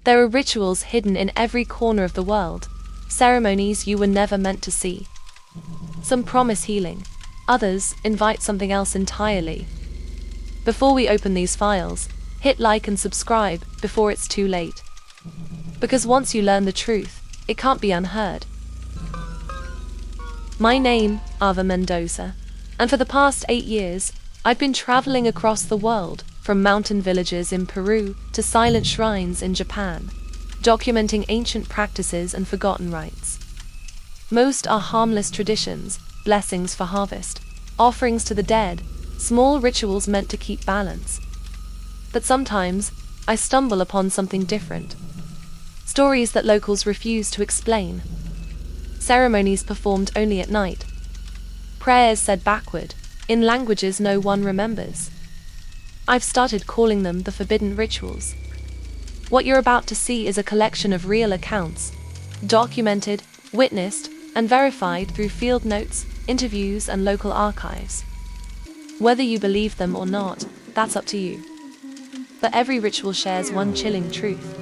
There are rituals hidden in every corner of the world, ceremonies you were never meant to see. Some promise healing, others invite something else entirely. Before we open these files, hit like and subscribe before it's too late. Because once you learn the truth, it can't be unheard. My name, Ava Mendoza, and for the past 8 years, I've been traveling across the world, from mountain villages in Peru to silent shrines in Japan, documenting ancient practices and forgotten rites. Most are harmless traditions, blessings for harvest, offerings to the dead, small rituals meant to keep balance. But sometimes, I stumble upon something different. Stories that locals refuse to explain. Ceremonies performed only at night. Prayers said backward, in languages no one remembers. I've started calling them the forbidden rituals. What you're about to see is a collection of real accounts, documented, witnessed, and verified through field notes, interviews, and local archives. Whether you believe them or not, that's up to you. But every ritual shares one chilling truth.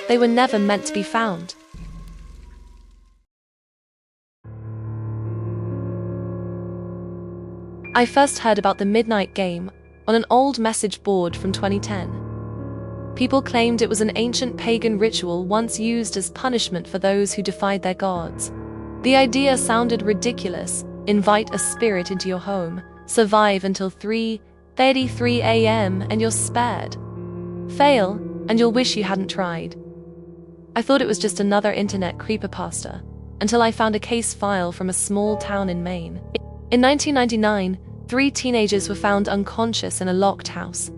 They were never meant to be found. I first heard about the midnight game on an old message board from 2010. People claimed it was an ancient pagan ritual once used as punishment for those who defied their gods. The idea sounded ridiculous: invite a spirit into your home, survive until 3:33 a.m. and you're spared. Fail, and you'll wish you hadn't tried. I thought it was just another internet creepypasta, until I found a case file from a small town in Maine. In 1999, 3 teenagers were found unconscious in a locked house.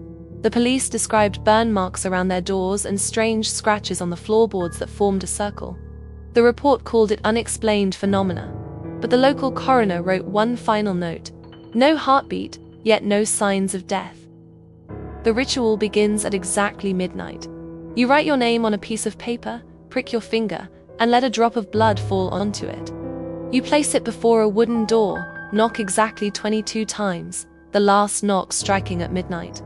The police described burn marks around their doors and strange scratches on the floorboards that formed a circle. The report called it unexplained phenomena, but the local coroner wrote one final note: no heartbeat, yet no signs of death. The ritual begins at exactly midnight. You write your name on a piece of paper, prick your finger, and let a drop of blood fall onto it. You place it before a wooden door, knock exactly 22 times, the last knock striking at midnight.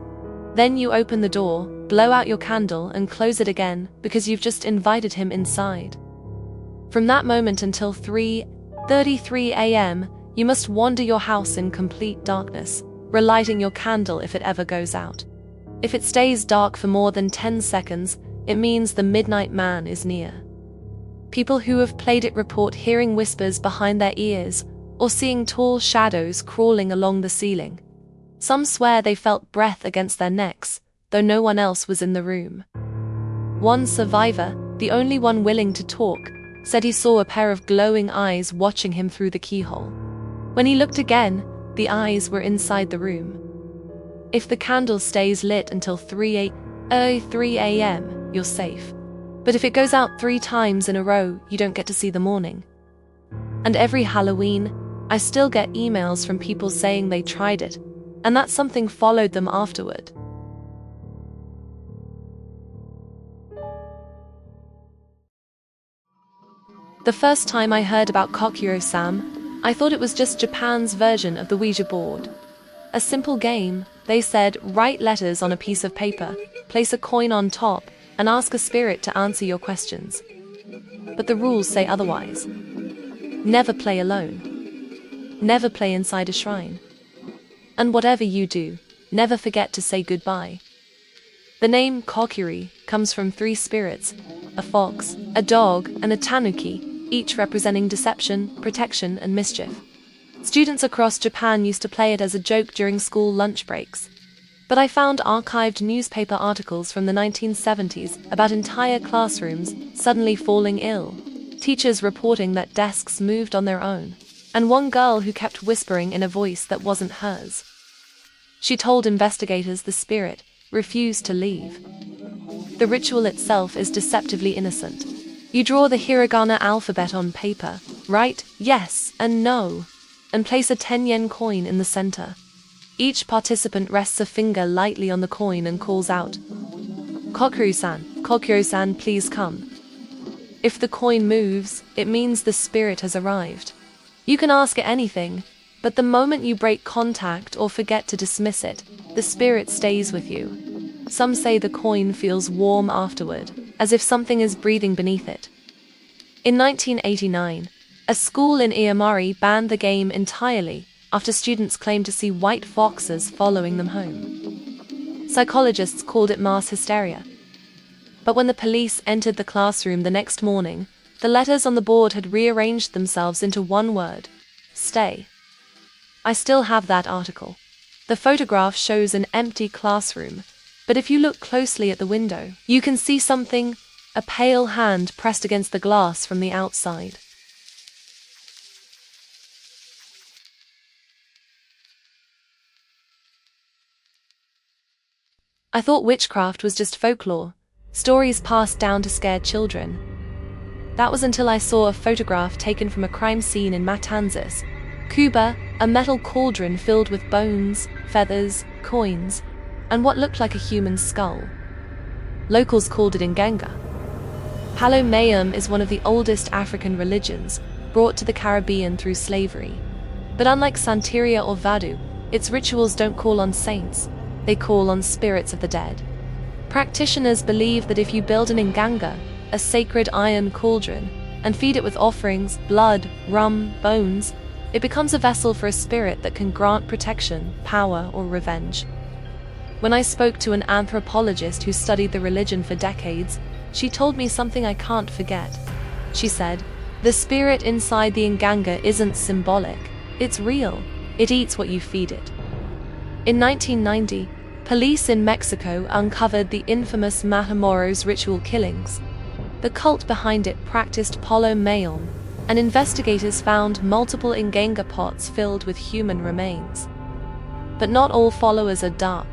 Then you open the door, blow out your candle, and close it again because you've just invited him inside. From that moment until 3:33 a.m., you must wander your house in complete darkness, relighting your candle if it ever goes out. If it stays dark for more than 10 seconds, it means the midnight man is near. People who have played it report hearing whispers behind their ears or seeing tall shadows crawling along the ceiling. Some swear they felt breath against their necks, though no one else was in the room. One survivor, the only one willing to talk, said he saw a pair of glowing eyes watching him through the keyhole. When he looked again, the eyes were inside the room. If the candle stays lit until 3:33 a.m., you're safe. But if it goes out 3 times in a row, you don't get to see the morning. And every Halloween, I still get emails from people saying they tried it, and that something followed them afterward. The first time I heard about Kokkuri-san, I thought it was just Japan's version of the Ouija board. A simple game, they said: write letters on a piece of paper, place a coin on top, and ask a spirit to answer your questions. But the rules say otherwise. Never play alone. Never play inside a shrine. And whatever you do, never forget to say goodbye. The name Kokkuri comes from 3 spirits: a fox, a dog, and a tanuki, each representing deception, protection, and mischief. Students across Japan used to play it as a joke during school lunch breaks. But I found archived newspaper articles from the 1970s about entire classrooms suddenly falling ill, teachers reporting that desks moved on their own, and one girl who kept whispering in a voice that wasn't hers. She told investigators the spirit refused to leave. The ritual itself is deceptively innocent. You draw the hiragana alphabet on paper, write yes and no, and place a 10-yen coin in the center. Each participant rests a finger lightly on the coin and calls out, "Kokkuri-san, Kokkuri-san, please come." If the coin moves, it means the spirit has arrived. You can ask it anything, but the moment you break contact or forget to dismiss it, the spirit stays with you. Some say the coin feels warm afterward, as if something is breathing beneath it. In 1989, a school in Iamari banned the game entirely after students claimed to see white foxes following them home. Psychologists called it mass hysteria. But when the police entered the classroom the next morning, the letters on the board had rearranged themselves into one word: stay. I still have that article. The photograph shows an empty classroom, but if you look closely at the window, you can see something, a pale hand pressed against the glass from the outside. I thought witchcraft was just folklore, stories passed down to scare children. That was until I saw a photograph taken from a crime scene in Matanzas, Cuba, a metal cauldron filled with bones, feathers, coins, and what looked like a human skull. Locals called it Nganga. Palo Mayombe is one of the oldest African religions, brought to the Caribbean through slavery. But unlike Santeria or Voodoo, its rituals don't call on saints, they call on spirits of the dead. Practitioners believe that if you build an Nganga, a sacred iron cauldron, and feed it with offerings, blood, rum, bones, it becomes a vessel for a spirit that can grant protection, power, or revenge. When I spoke to an anthropologist who studied the religion for decades, she told me something I can't forget. She said, "The spirit inside the Nganga isn't symbolic, it's real. It eats what you feed it." In 1990, police in Mexico uncovered the infamous Matamoros ritual killings. The cult behind it practiced Palo Mayombe, and investigators found multiple Nganga pots filled with human remains. But not all followers are dark.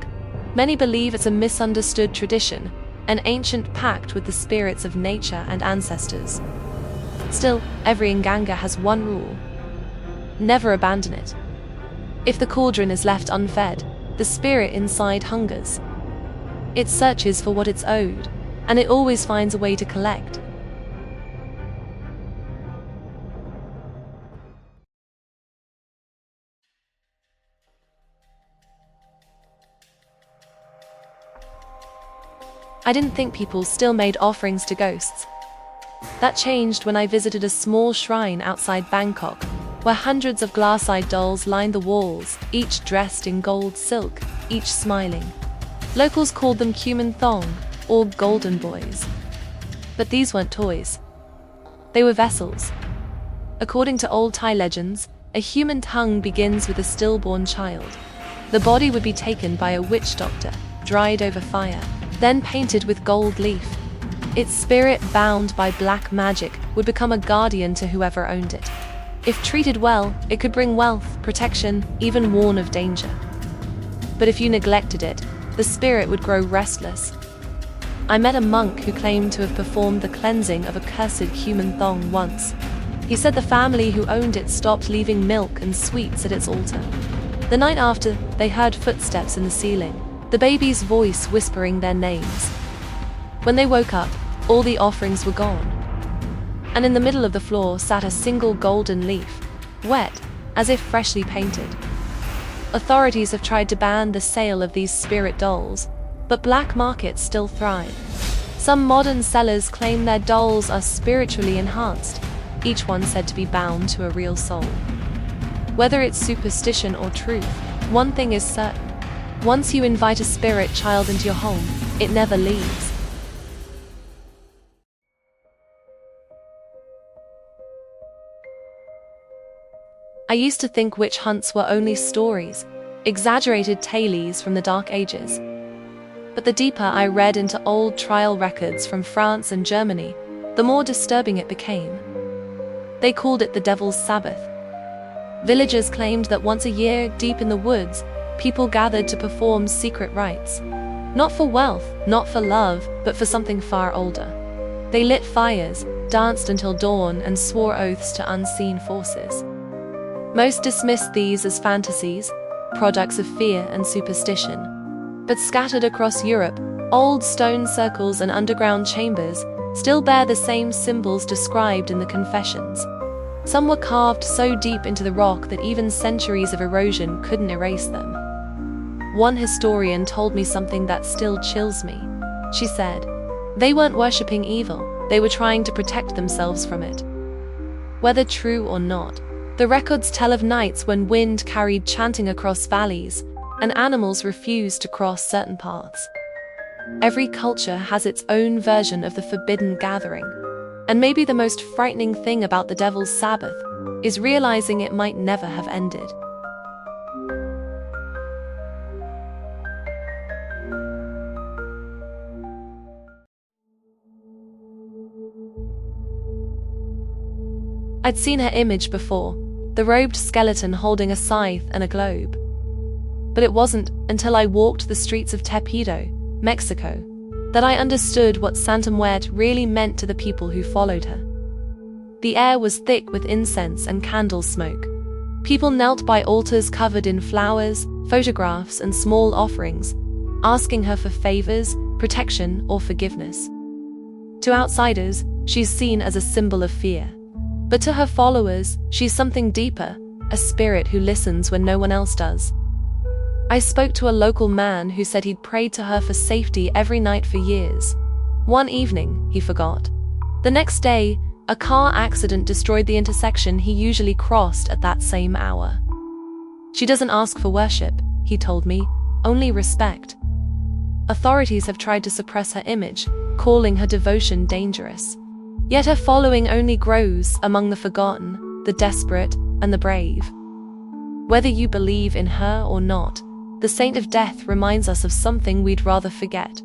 Many believe it's a misunderstood tradition, an ancient pact with the spirits of nature and ancestors. Still, every Nganga has one rule: never abandon it. If the cauldron is left unfed, the spirit inside hungers. It searches for what it's owed, and it always finds a way to collect. I didn't think people still made offerings to ghosts. That changed when I visited a small shrine outside Bangkok, where hundreds of glass-eyed dolls lined the walls, each dressed in gold silk, each smiling. Locals called them Cuman Thong, or Golden Boys. But these weren't toys. They were vessels. According to old Thai legends, a human tongue begins with a stillborn child. The body would be taken by a witch doctor, dried over fire, then painted with gold leaf. Its spirit, bound by black magic, would become a guardian to whoever owned it. If treated well, it could bring wealth, protection, even warn of danger. But if you neglected it, the spirit would grow restless. I met a monk who claimed to have performed the cleansing of a cursed human thong once. He said the family who owned it stopped leaving milk and sweets at its altar. The night after, they heard footsteps in the ceiling, the baby's voice whispering their names. When they woke up, all the offerings were gone. And in the middle of the floor sat a single golden leaf, wet, as if freshly painted. Authorities have tried to ban the sale of these spirit dolls, but black markets still thrive. Some modern sellers claim their dolls are spiritually enhanced, each one said to be bound to a real soul. Whether it's superstition or truth, one thing is certain. Once you invite a spirit child into your home, it never leaves. I used to think witch hunts were only stories, exaggerated tales from the Dark Ages. But the deeper I read into old trial records from France and Germany, the more disturbing it became. They called it the Devil's Sabbath. Villagers claimed that once a year, deep in the woods, people gathered to perform secret rites. Not for wealth, not for love, but for something far older. They lit fires, danced until dawn, and swore oaths to unseen forces. Most dismissed these as fantasies, products of fear and superstition. But scattered across Europe, old stone circles and underground chambers still bear the same symbols described in the confessions. Some were carved so deep into the rock that even centuries of erosion couldn't erase them. One historian told me something that still chills me. She said, They weren't worshipping evil, they were trying to protect themselves from it. Whether true or not, the records tell of nights when wind carried chanting across valleys, and animals refused to cross certain paths. Every culture has its own version of the forbidden gathering, and maybe the most frightening thing about the devil's Sabbath is realizing it might never have ended. I'd seen her image before, the robed skeleton holding a scythe and a globe. But it wasn't until I walked the streets of Tepido, Mexico, that I understood what Santa Muerte really meant to the people who followed her. The air was thick with incense and candle smoke. People knelt by altars covered in flowers, photographs, and small offerings, asking her for favors, protection, or forgiveness. To outsiders, she's seen as a symbol of fear. But to her followers, she's something deeper, a spirit who listens when no one else does. I spoke to a local man who said he'd prayed to her for safety every night for years. One evening, he forgot. The next day, a car accident destroyed the intersection he usually crossed at that same hour. She doesn't ask for worship, he told me, only respect. Authorities have tried to suppress her image, calling her devotion dangerous. Yet her following only grows among the forgotten, the desperate, and the brave. Whether you believe in her or not, the Saint of Death reminds us of something we'd rather forget.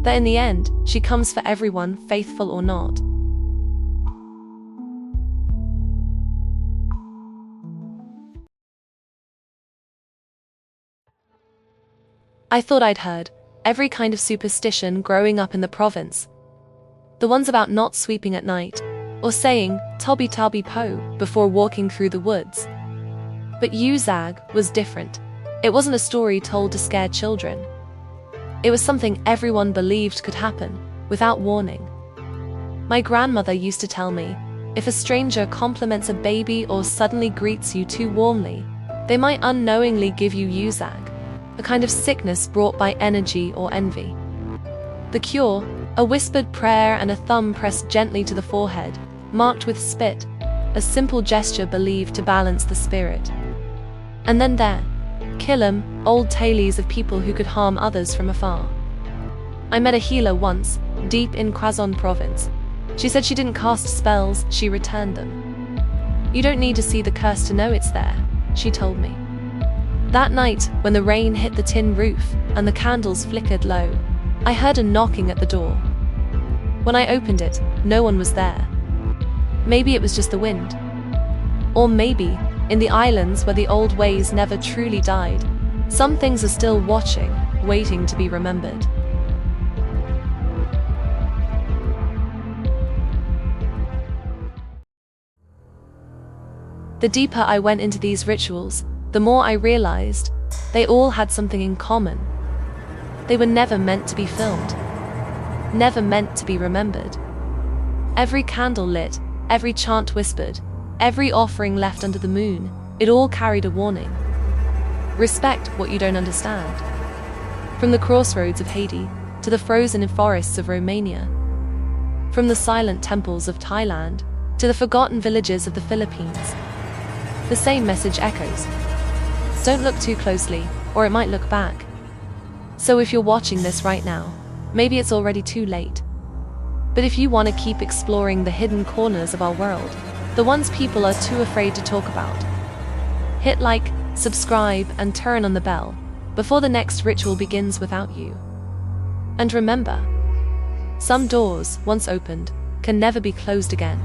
That in the end, she comes for everyone, faithful or not. I thought I'd heard every kind of superstition growing up in the province. The ones about not sweeping at night, or saying "Toby Toby Po" before walking through the woods. But Uzag was different. It wasn't a story told to scare children. It was something everyone believed could happen, without warning. My grandmother used to tell me, if a stranger compliments a baby or suddenly greets you too warmly, they might unknowingly give you Uzag, a kind of sickness brought by energy or envy. The cure, a whispered prayer and a thumb pressed gently to the forehead, marked with spit, a simple gesture believed to balance the spirit. And then there, Killam, old tales of people who could harm others from afar. I met a healer once, deep in Quezon province. She said she didn't cast spells, she returned them. You don't need to see the curse to know it's there, she told me. That night, when the rain hit the tin roof and the candles flickered low, I heard a knocking at the door. When I opened it, no one was there. Maybe it was just the wind. Or maybe, in the islands where the old ways never truly died, some things are still watching, waiting to be remembered. The deeper I went into these rituals, the more I realized they all had something in common. They were never meant to be filmed, never meant to be remembered. Every candle lit, every chant whispered, every offering left under the moon, it all carried a warning. Respect what you don't understand. From the crossroads of Haiti to the frozen forests of Romania, from the silent temples of Thailand to the forgotten villages of the Philippines, the same message echoes. Don't look too closely, or it might look back. So if you're watching this right now, maybe it's already too late. But if you want to keep exploring the hidden corners of our world, the ones people are too afraid to talk about, hit like, subscribe, and turn on the bell before the next ritual begins without you. And remember, some doors, once opened, can never be closed again.